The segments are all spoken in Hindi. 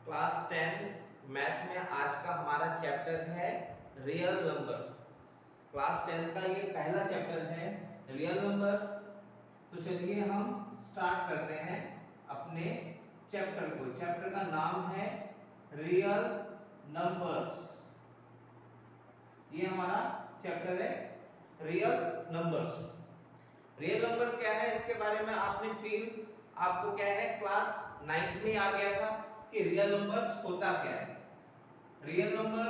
क्लास 10 मैथ में आज का हमारा चैप्टर है रियल नंबर। क्लास 10 का ये पहला चैप्टर है रियल नंबर। तो चलिए हम स्टार्ट करते हैं अपने चैप्टर को। चैप्टर का नाम है रियल नंबर्स। ये हमारा चैप्टर है रियल नंबर्स। रियल नंबर क्या है इसके बारे में आपने फील आपको क्या है क्लास 9th में आ गया था कि रियल नंबर्स होता क्या है। रियल नंबर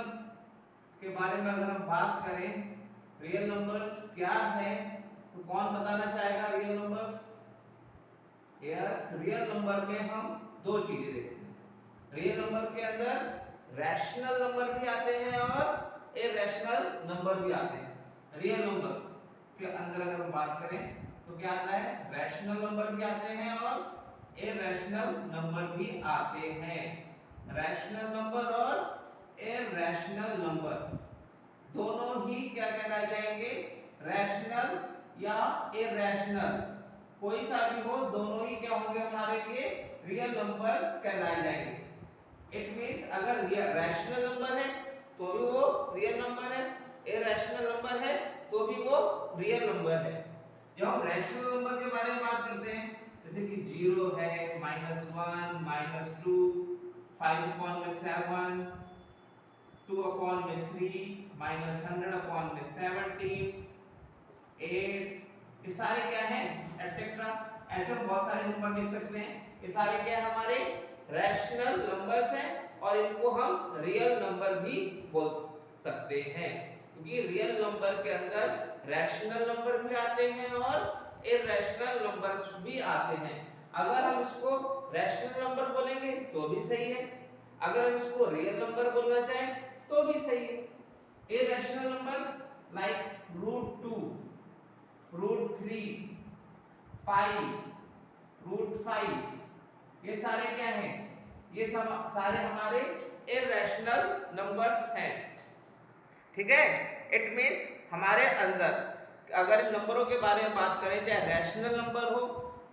के बारे में अगर हम बात करें रियल नंबर्स क्या है तो कौन बताना चाहेगा real numbers? Yes, real number में हम दो चीजें देखते हैं। रियल नंबर के अंदर रैशनल नंबर भी आते हैं और इरैशनल नंबर भी आते हैं। रियल नंबर के अंदर अगर हम बात करें तो क्या आता है? रैशनल नंबर भी आते हैं और इरैशनल नंबर भी आते हैं। रैशनल नंबर और इरैशनल नंबर दोनों ही क्या कहलाए जाएंगे? रैशनल या इरैशनल, कोई सा भी हो दोनों ही क्या होंगे हमारे लिए? रियल नंबर्स कहलाए जाएंगे। इट मींस अगर रैशनल नंबर है तो भी वो रियल नंबर है, इरैशनल नंबर है तो भी वो रियल नंबर है। जब हम रैशनल नंबर के बारे में बात करते हैं जैसे कि 0 है, -1, -2, 5/7, 2/3, -100/17, 8, ये सारे क्या हैं? एटसेट्रा। ऐसे हम बहुत सारे नंबर लिख सकते हैं। ये सारे क्या है? हमारे रैशनल नंबर्स हैं और इनको हम रियल नंबर भी बोल सकते हैं क्योंकि रियल नंबर के अंदर रैशनल नंबर भी आते हैं और इरैशनल नंबर्स भी आते हैं। अगर हम इसको रैशनल नंबर बोलेंगे तो भी सही है, अगर हम इसको रियल नंबर बोलना चाहें तो भी सही है। इरैशनल नंबर लाइक √2, √3, पाई, √5, ये सारे क्या हैं? ये सब सारे हमारे इरैशनल नंबर्स हैं। ठीक है, इट मींस हमारे अंदर अगर इन नंबरों के बारे में बात करें चाहे रैशनल नंबर हो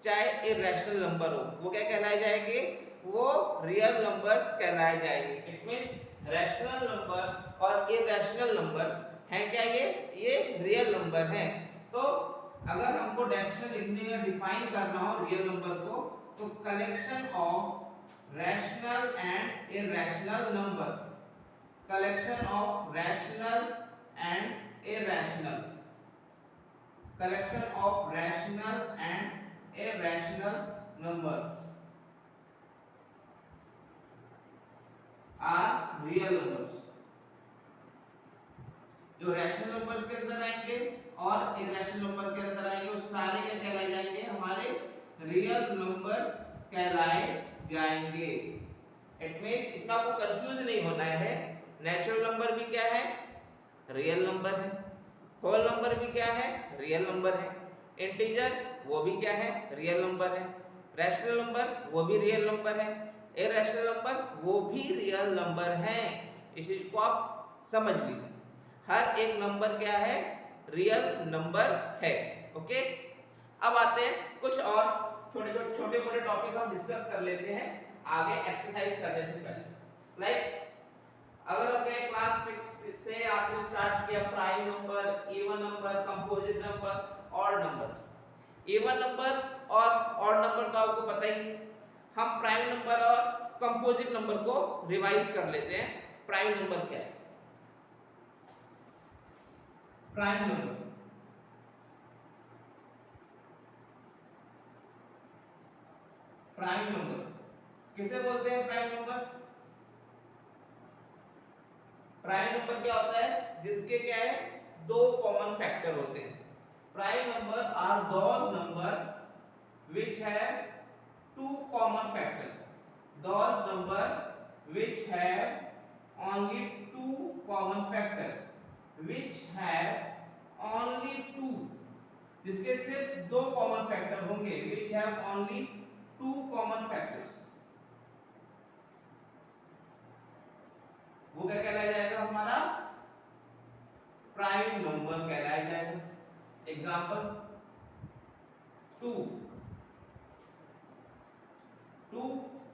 चाहे इरैशनल नंबर हो वो क्या कहलाए जाएंगे? वो रियल नंबर्स कहलाए जाएंगे। इट मींस रैशनल नंबर और इरैशनल नंबर्स हैं क्या? ये रियल नंबर हैं। तो अगर हमको डेफिनेशन लिखने या डिफाइन करना हो रियल नंबर को तो collection of rational and irrational number, collection of rational and irrational, collection of rational and irrational number are real numbers। जो रैशनल नंबर्स के अंदर आएंगे और इरैशनल नंबर के अंदर आएंगे वो सारे क्या कहलाए जाएंगे? हमारे रियल नंबर्स कहलाए जाएंगे। इट मींस इसमें आपको कंफ्यूज नहीं होना है। नेचुरल नंबर भी क्या है? रियल नंबर है। होल नंबर भी क्या है? रियल नंबर है। इंटीजर वो भी क्या है? रियल नंबर है। रैशनल नंबर वो भी रियल नंबर है। इरैशनल नंबर वो भी रियल नंबर है। इस चीज को आप समझ लीजिए, हर एक नंबर क्या है? रियल नंबर है। ओके, अब आते हैं कुछ और छोटे मोटे टॉपिक हम डिस्कस कर लेते हैं आगे एक्सरसाइज करने से पहले। लाइक अगर अपने क्लास 6 से आपने स्टार्ट किया prime number, even number, composite number, odd number. Even number और ऑड नंबर तो आपको पता ही। हम प्राइम नंबर और कंपोजिट नंबर को रिवाइज कर लेते हैं। प्राइम नंबर क्या है? प्राइम नंबर प्राइम नंबर किसे बोलते हैं? प्राइम नंबर, प्राइम नंबर क्या होता है? जिसके क्या है? दो कॉमन फैक्टर होते हैं। Prime number are those number which have two common factor, those number which have only two common factor, which have only two, जिसके सिर्फ दो कॉमन फैक्टर होंगे, which have only two common factors, वो क्या कहलाया जाएगा? हमारा प्राइम नंबर कहलाया जाएगा। एग्जांपल 2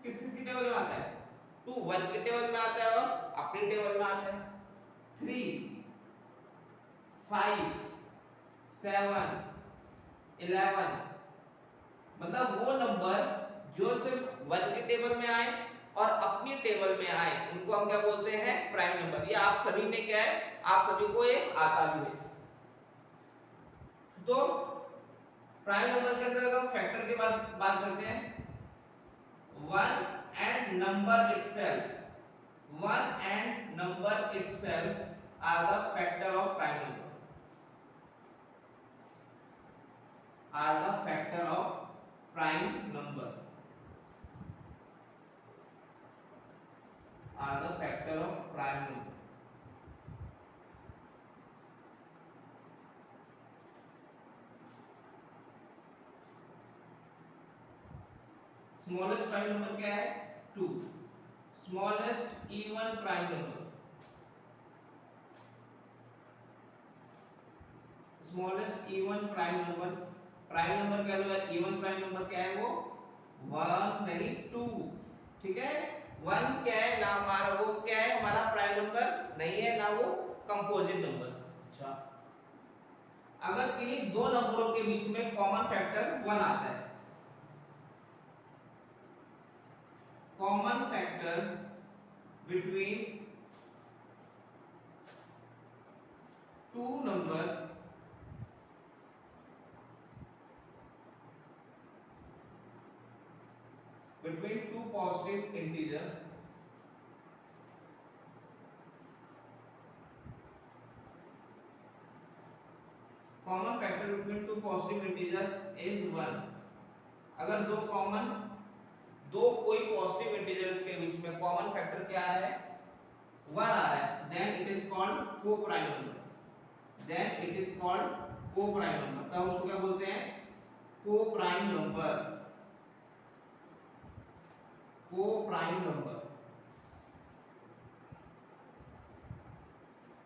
किस किस की टेबल में आता है? 2 2 1 के टेबल में आता है और अपनी टेबल में आता है। 3 5 7 11, मतलब वो नंबर जो सिर्फ 1 के टेबल में आए और अपनी टेबल में आए उनको हम क्या बोलते हैं, प्राइम नंबर। ये आप सभी ने क्या है, आप सभी को ये आता भी है। तो प्राइम नंबर के अंदर अगर फैक्टर के बात करते हैं, 1 and number itself, 1 and number itself are the factor of prime number, are the factor of prime number, are the factor of prime number। Smallest prime number क्या है, 2। Smallest even prime number, smallest even prime number, prime number क्या है, इवन प्राइम नंबर क्या है, वो 1 नहीं 2, ठीक है। 1 क्या है ना हमारा, वो क्या है हमारा प्राइम नंबर नहीं है ना, वो कंपोजिट नंबर। अच्छा, अगर किन्हीं दो नंबरों के बीच में कॉमन फैक्टर 1 आता है, common factor between two number, between two positive integer, common factor between two positive integer is 1। अगर दो कोई पॉजिटिव इंटीजर्स के बीच में कॉमन फैक्टर क्या आ रहा है, 1 आ रहा है, then it is called coprime number, then it is called coprime number. तब उसको क्या बोलते हैं, coprime number, coprime number.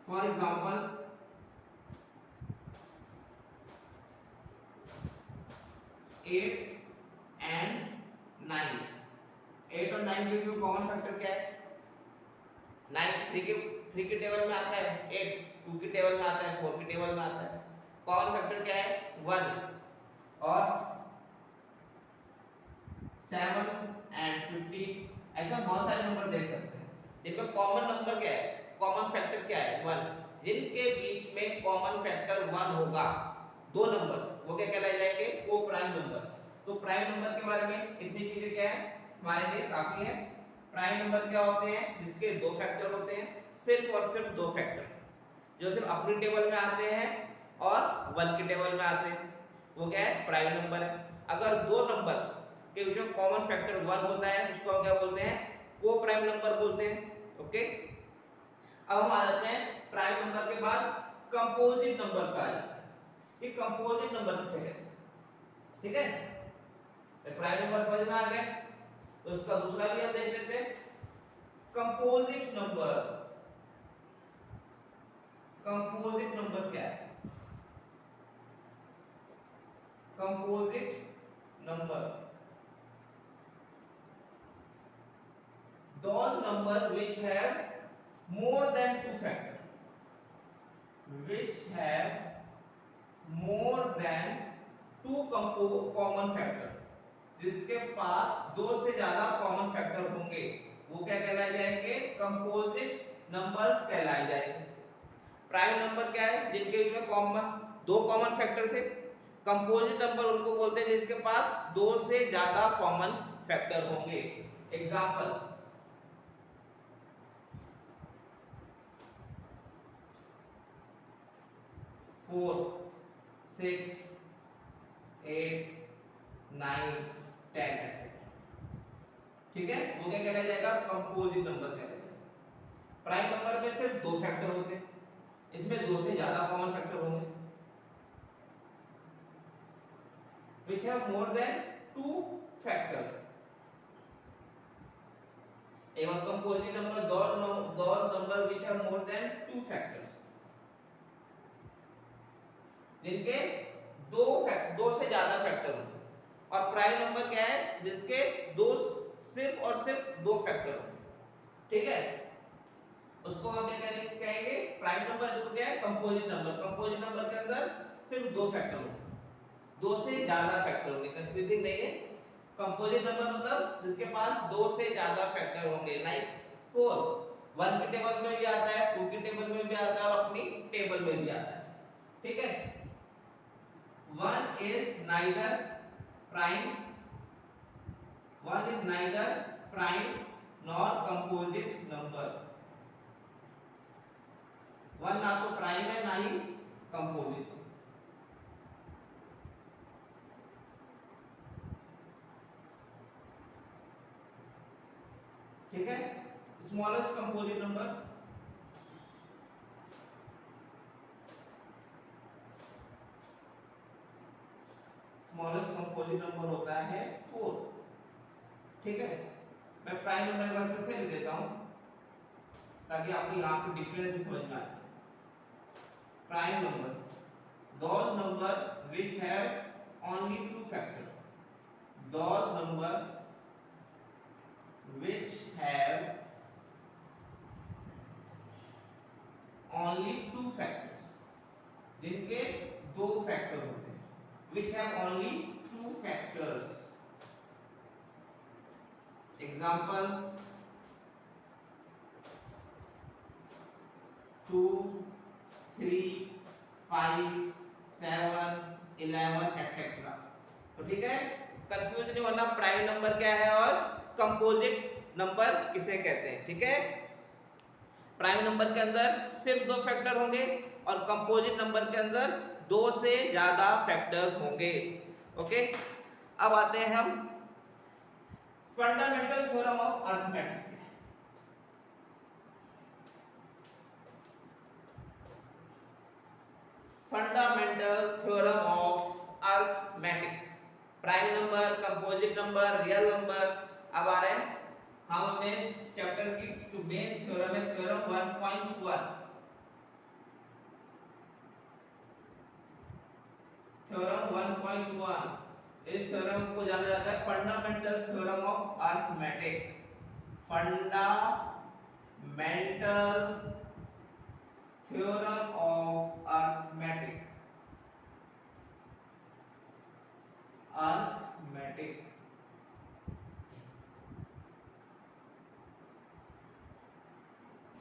For example 8 and 9, 8 और 9 के बीच कॉमन फैक्टर क्या है, 9 3 के टेबल में आता है, 8 2 के टेबल में आता है, 4 के टेबल में आता है। कॉमन फैक्टर क्या है, 1। और 7 and 15, ऐसा बहुत सारे नंबर देख सकते हैं जिनका कॉमन नंबर क्या है, कॉमन फैक्टर क्या है, 1। जिनके बीच में कॉमन फैक्टर 1 होगा, दो नंबर, वो क्या कहलाए जाएंगे, को प्राइम नंबर। तो प्राइम नंबर के बारे में इतनी चीजें क्या है हमारे लिए काफी है। प्राइम नंबर क्या होते हैं, जिसके दो फैक्टर होते हैं, सिर्फ और सिर्फ दो फैक्टर, जो सिर्फ अपनी टेबल में आते हैं और 1 के टेबल में आते हैं, वो क्या है, प्राइम नंबर है। अगर दो नंबर के बीच में कॉमन फैक्टर 1 होता है, उसको हम क्या बोलते हैं, को प्राइम नंबर बोलते हैं। ओके, अब हम आ जाते हैं प्राइम नंबर के बाद कंपोजिट नंबर पे आ जाते हैं। ये कंपोजिट नंबर किसे कहते हैं, ठीक है। प्राइम नंबर समझ में आ गया, तो उसका दूसरा भी हम देख लेते हैं, कंपोजिट नंबर। कंपोजिट नंबर क्या है, composite number, those number which have more than two factor, which have more than two common factor, जिसके पास दो से ज्यादा कॉमन फैक्टर होंगे, वो क्या कहलाए जाएंगे, कंपोजिट नंबर्स कहलाए जाएंगे। प्राइम नंबर क्या है, जिनके बीच में दो कॉमन फैक्टर थे। कंपोजिट नंबर उनको बोलते हैं जिसके पास दो से ज्यादा कॉमन फैक्टर होंगे। एग्जांपल 4 6 8 9 10 etc, ठीक है, वो क्या कहलाया जाएगा, कंपोजिट नंबर कहलाया जाएगा। प्राइम नंबर में सिर्फ दो फैक्टर होते हैं, इसमें दो से ज्यादा कॉमन फैक्टर होंगे, which have more than two factor। एवं composite number those number which have more than two factors, जिनके दो से ज्यादा फैक्टर होंगे। और प्राइम नंबर क्या है, जिसके दो सिर्फ और सिर्फ दो फैक्टर होंगे। ठीक है, उसको हम क्या कहेंगे प्राइम नंबर, इसको क्या है कंपोजिट नंबर। कंपोजिट नंबर के अंदर सिर्फ दो फैक्टर होंगे, दो से ज्यादा फैक्टर होंगे, कंफ्यूजिंग नहीं है। कंपोजिट नंबर मतलब जिसके पास दो से ज्यादा फैक्टर होंगे, लाइक 4 1 की टेबल में भी आता है, 2 की टेबल में भी आता है और अपनी टेबल में भी आता है। ठीक है, 1 is neither prime, 1 is neither prime nor composite number. 1 ना तो प्राइम है ना ही कंपोजिट। ठीक है, smallest composite number, smallest composite number होता है 4। ठीक है, मैं प्राइम नंबर एक बार फिर से लिख देता हूं ताकि आपको यहाँ पे डिफरेंस भी समझ में आए। Prime number those number which have only two factor, those number which have only two factors, जिनके दो फैक्टर होते हैं, which have only two factors। Example 2 3 5 7 11 etcetera. तो ठीक है, कंफ्यूज नहीं होना प्राइम नंबर क्या है और कंपोजिट नंबर किसे कहते हैं। ठीक है, प्राइम नंबर के अंदर सिर्फ दो फैक्टर होंगे और कंपोजिट नंबर के अंदर दो से ज्यादा फैक्टर होंगे। ओके, अब आते हैं हम fundamental theorem of arithmetic. Fundamental theorem of arithmetic, prime number, composite number, real number. अब आ रहे हैं हम अपने चैप्टर की जो मेन थ्योरम है, थ्योरम 1.1। थ्योरम 1.1, इस थ्योरम को जाना जाता है fundamental theorem of arithmetic. Fundamental theorem of arithmetic, arithmetic.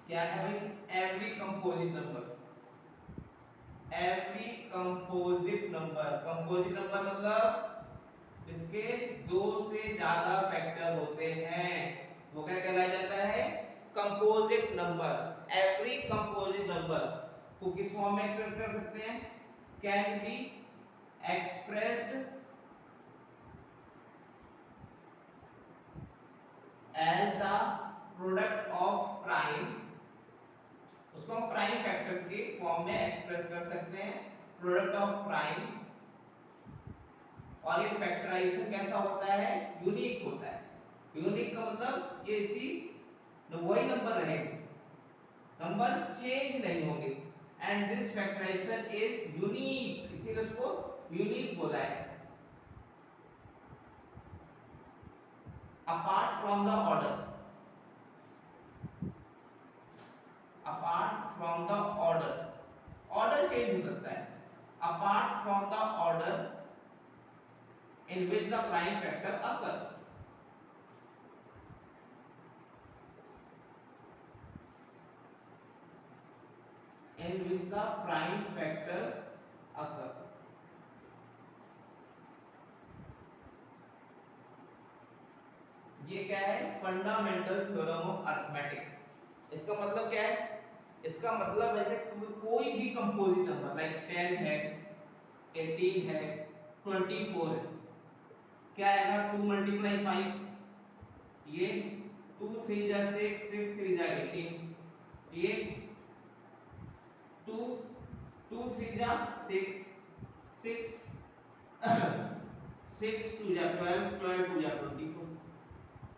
क्या है भाई, every composite number, every composite number. Composite number मतलब इसके दो से ज्यादा फैक्टर होते हैं, वो क्या कहलाया जाता है composite number. Every composite number को किस फॉर्म में एक्सप्रेस कर सकते हैं, can be expressed as the product of prime, उसको हम प्राइम फैक्टर के फॉर्म में एक्सप्रेस कर सकते हैं, प्रोडक्ट ऑफ प्राइम। और ये फैक्टराइजेशन कैसा होता है, यूनिक होता है। यूनिक का मतलब ये इसी वही नंबर रहेंगे, नंबर चेंज नहीं होंगे, and this factorization is unique, इसीलिए उसको यूनिक बोला है। Apart from the order, apart from the order, order change हो सकता है, apart from the order in which the prime factor occurs, in which the prime factors occur। ये क्या है, फंडामेंटल थ्योरम ऑफ अरिथमेटिक। इसका मतलब क्या है, इसका मतलब ऐसे कोई भी कंपोजिट नंबर लाइक 10 है, 18 है, 24 है, क्या आएगा 2 मल्टीप्लाई 5, ये 2 3 जा 6, 6 3 जा 18, ये 2 2 3 जा 6, 6 6 2 जा 12, 12 2 जा 24।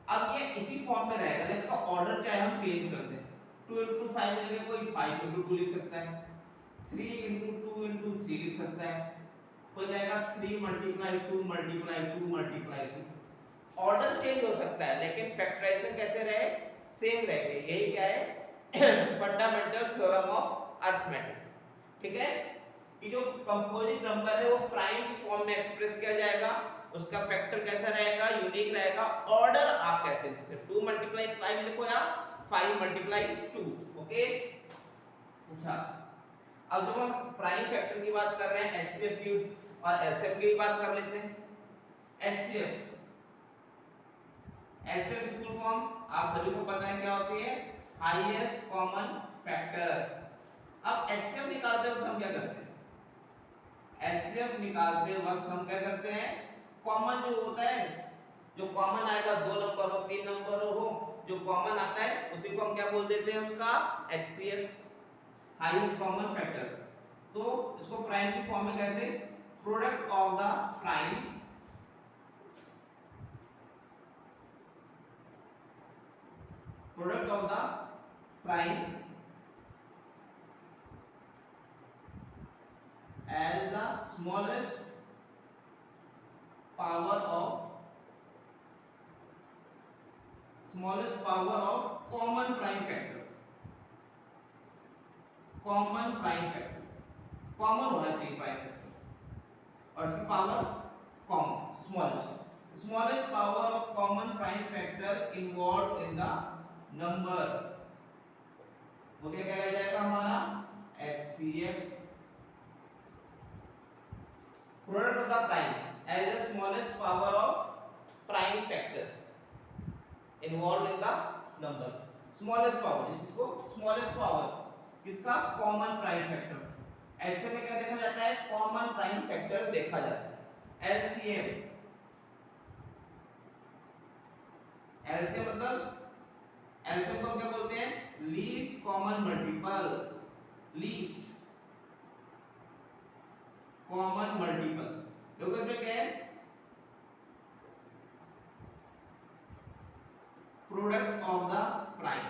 अब ये इसी फॉर्म में रहेगा, इसका ऑर्डर चाहे हम चेंज कर दें, 2 into 5 की जगह कोई 5 into 2 लिख सकता है, 3 into 2 into 3 लिख सकता है, हो जाएगा 3 multiply 2 multiply 2 multiply 2। Order change हो सकता है लेकिन फैक्टराइजेशन कैसे रहे, सेम रहेंगे। यही क्या है फंडामेंटल थ्योरम ऑफ अरिथमेटिक। ठीक है कि जो कंपोजिट नंबर है वो प्राइम की फॉर्म में एक्सप्रेस किया जाएगा, उसका फैक्टर कैसा रहेगा, यूनिक रहेगा, ऑर्डर आप कैसे लिखते हैं 2 × 5 लिखो या 5 × 2। ओके अच्छा अब जब हम प्राइम फैक्टर की बात कर रहे हैं एचसीएफ की और एलसीएम की भी बात कर लेते हैं। एचसीएफ एचसीएफ की फुल फॉर्म आप सभी को पता है क्या होती है, हाईएस्ट कॉमन फैक्टर। अब एचसीएफ निकालते वक्त हम क्या करते हैं, एचसीएफ निकालते वक्त हम क्या करते हैं, कॉमन जो होता है, जो कॉमन आएगा 2 नंबर हो 3 नंबर हो, जो कॉमन आता है उसी को हम क्या बोल देते हैं, उसका एचसीएफ हाईएस्ट कॉमन फैक्टर। तो इसको प्राइम की फॉर्म में कैसे, product of the prime product of the prime as the smallest power of common prime factor। Common prime factor, common होना चाहिए प्राइम फैक्टर और इसकी power common, smallest power of common prime factor involve in the number, वो क्या कहलाया जाएगा हमारा HCF। Product of the prime as the smallest power of prime factor involve in the number, smallest power, इसको स्मॉलेस्ट पावर किसका, कॉमन प्राइम फैक्टर। ऐसे में क्या देखा जाता है, कॉमन प्राइम फैक्टर देखा जाता है। एलसीएम, एलसीएम मतलब एलसीएम को क्या बोलते हैं, least common multiple, least common multiple. देखो इसमें क्या है, product of the prime,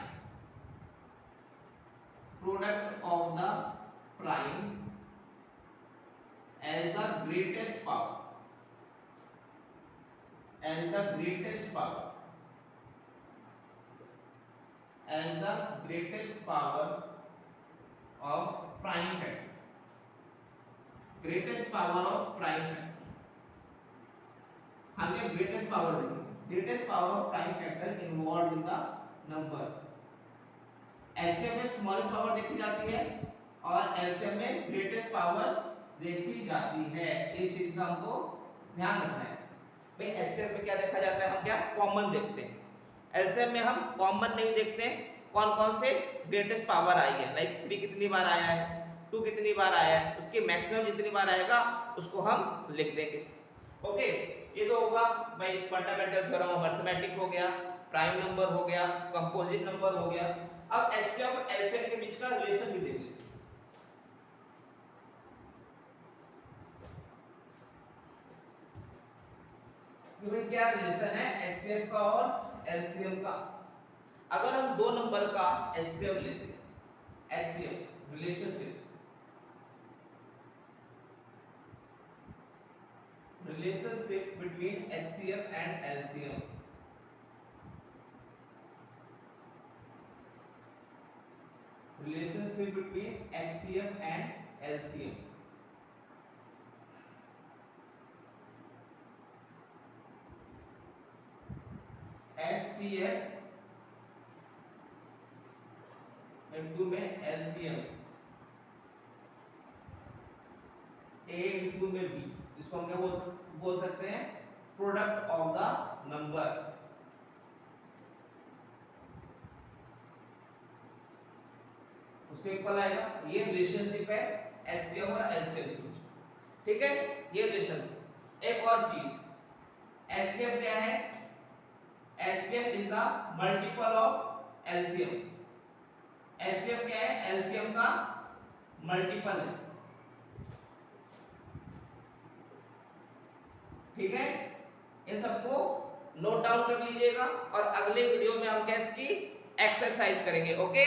product of the prime as the greatest power, as the greatest power, as the greatest power of prime factor, greatest power of prime factor। हमने greatest power देखी, greatest power of prime factor involved in the number। LCM में स्मॉलेस्ट पावर देखी जाती है और एलसीएम में ग्रेटेस्ट पावर देखी जाती है, इस चीज का हमको ध्यान रखना है। भाई एलसीएम में क्या देखा जाता है, हम क्या कॉमन देखते हैं, एलसीएम में हम कॉमन नहीं देखते, कौन कौन से ग्रेटेस्ट पावर आई है, लाइक 3 कितनी बार आया है, 2 कितनी बार आया है, उसकी मैक्सिमम जितनी बार आएगा उसको हम लिख देंगे। ओके ये तो होगा भाई फंडामेंटल थ्योरम ऑफ अरिथमेटिक हो गया, प्राइम नंबर हो गया, कंपोजिट नंबर हो गया। अब एचसीएफ और एलसीएम के बीच का रिलेशन भी देख लेते हैं। भाई क्या रिलेशन है एचसीएफ का और एलसीएम का। अगर हम 2 नंबर का एचसीएफ लेते हैं, HCF relationship between HCF and LCM, relationship between HCF and LCM। HCF into में LCM, A इंटू में B, इसको हम क्या बोल सकते हैं, प्रोडक्ट ऑफ द नंबर। उसके इक्वल आएगा, ये रिलेशनशिप है एचसीएफ और एलसीएम के बीच, ठीक है ये रिलेशन। एक और चीज, एचसीएफ क्या है, HCF is the multiple of LCM. HCF क्या है, एलसीएम का मल्टीपल है, ठीक है इन सबको नोट डाउन कर लीजिएगा और अगले वीडियो में हम क्या इसकी एक्सरसाइज करेंगे। ओके